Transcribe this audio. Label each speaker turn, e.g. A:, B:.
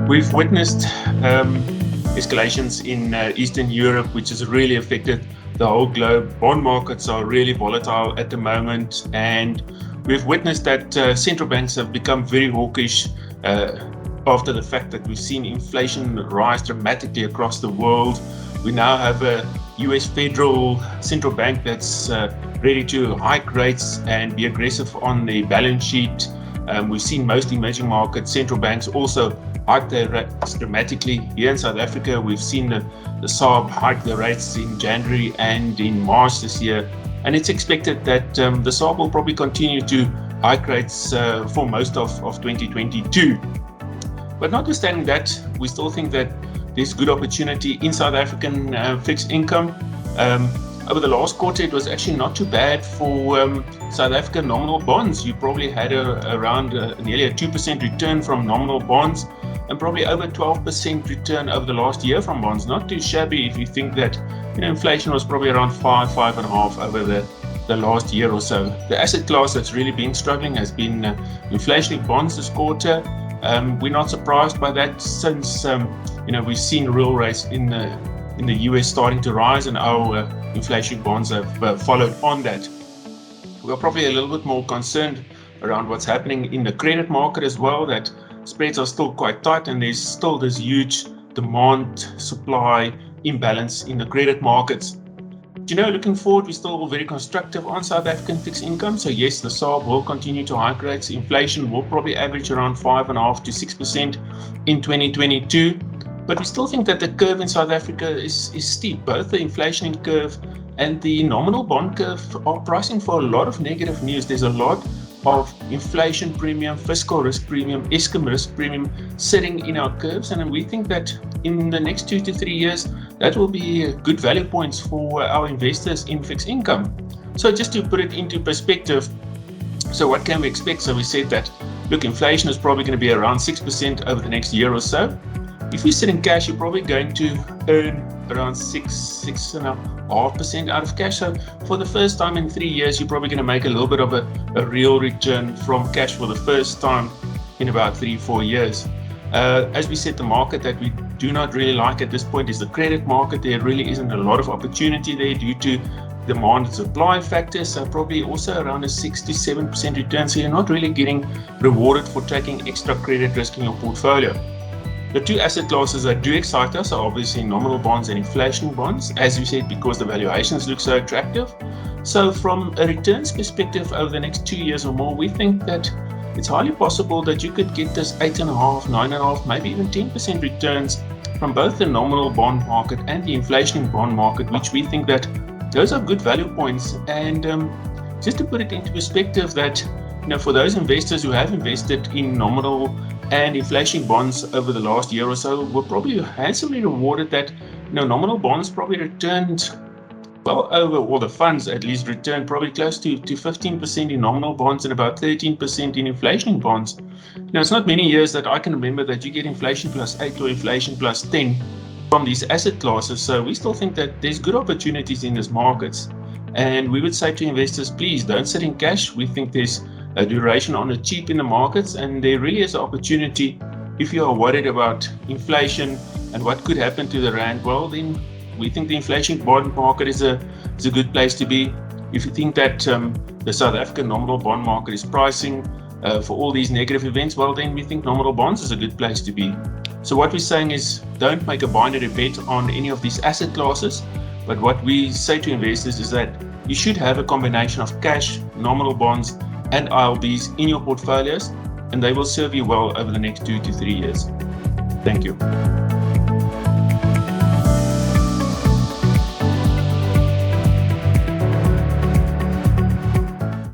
A: We've witnessed escalations in Eastern Europe, which has really affected the whole globe. Bond markets are really volatile at the moment, and we've witnessed that central banks have become very hawkish after the fact that we've seen inflation rise dramatically across the world. We now have a US Federal Central Bank that's ready to hike rates and be aggressive on the balance sheet. We've seen most emerging market central banks also hike their rates dramatically. Here in South Africa, we've seen the SARB hike their rates in January and in March this year. And it's expected that the SARB will probably continue to hike rates for most of 2022. But notwithstanding that, we still think that there's good opportunity in South African fixed income. Over the last quarter, it was actually not too bad for South African nominal bonds. You probably had around nearly a 2% return from nominal bonds, and probably over 12% return over the last year from bonds. Not too shabby if you think that inflation was probably around 5.5 over the last year or so. The asset class that's really been struggling has been inflationary bonds this quarter. We're not surprised by that since we've seen real rates in the US starting to rise, and our inflation bonds have followed on that. We're probably a little bit more concerned around what's happening in the credit market as well, that spreads are still quite tight and there's still this huge demand-supply imbalance in the credit markets. Looking forward, we're still very constructive on South African fixed income. So yes, the SARB will continue to hike rates. Inflation will probably average around 5.5 to 6% in 2022. But we still think that the curve in South Africa is steep. Both the inflation curve and the nominal bond curve are pricing for a lot of negative news. There's a lot of inflation premium, fiscal risk premium, Eskom risk premium sitting in our curves. And we think that in the next 2 to 3 years, that will be good value points for our investors in fixed income. So just to put it into perspective, so what can we expect? So we said that, look, inflation is probably going to be around 6% over the next year or so. If you sit in cash, you're probably going to earn around 6.5% out of cash. So for the first time in 3 years, you're probably going to make a little bit of a real return from cash for the first time in about 3-4 years. As we said, the market that we do not really like at this point is the credit market. There really isn't a lot of opportunity there due to demand and supply factors. So probably also around a 6 to 7% return. So you're not really getting rewarded for taking extra credit risk in your portfolio. The two asset classes that do excite us are obviously nominal bonds and inflation bonds, as we said, because the valuations look so attractive. So from a returns perspective over the next 2 years or more, we think that it's highly possible that you could get this 8.5, 9.5, maybe even 10% returns from both the nominal bond market and the inflation bond market, which we think that those are good value points. And just to put it into perspective, that for those investors who have invested in nominal and inflation bonds over the last year or so, were probably handsomely rewarded. That nominal bonds probably returned well over, or the funds at least returned probably close to 15% in nominal bonds and about 13% in inflation bonds. It's not many years that I can remember that you get inflation plus 8 or inflation plus 10 from these asset classes. So we still think that there's good opportunities in these markets. And we would say to investors, please don't sit in cash. We think there's a duration on the cheap in the markets, and there really is an opportunity. If you are worried about inflation and what could happen to the rand, well, then we think the inflation bond market is a good place to be. If you think that the South African nominal bond market is pricing for all these negative events, well, then we think nominal bonds is a good place to be. So what we're saying is, don't make a binary bet on any of these asset classes. But what we say to investors is that you should have a combination of cash, nominal bonds, and ILBs in your portfolios, and they will serve you well over the next 2 to 3 years. Thank you.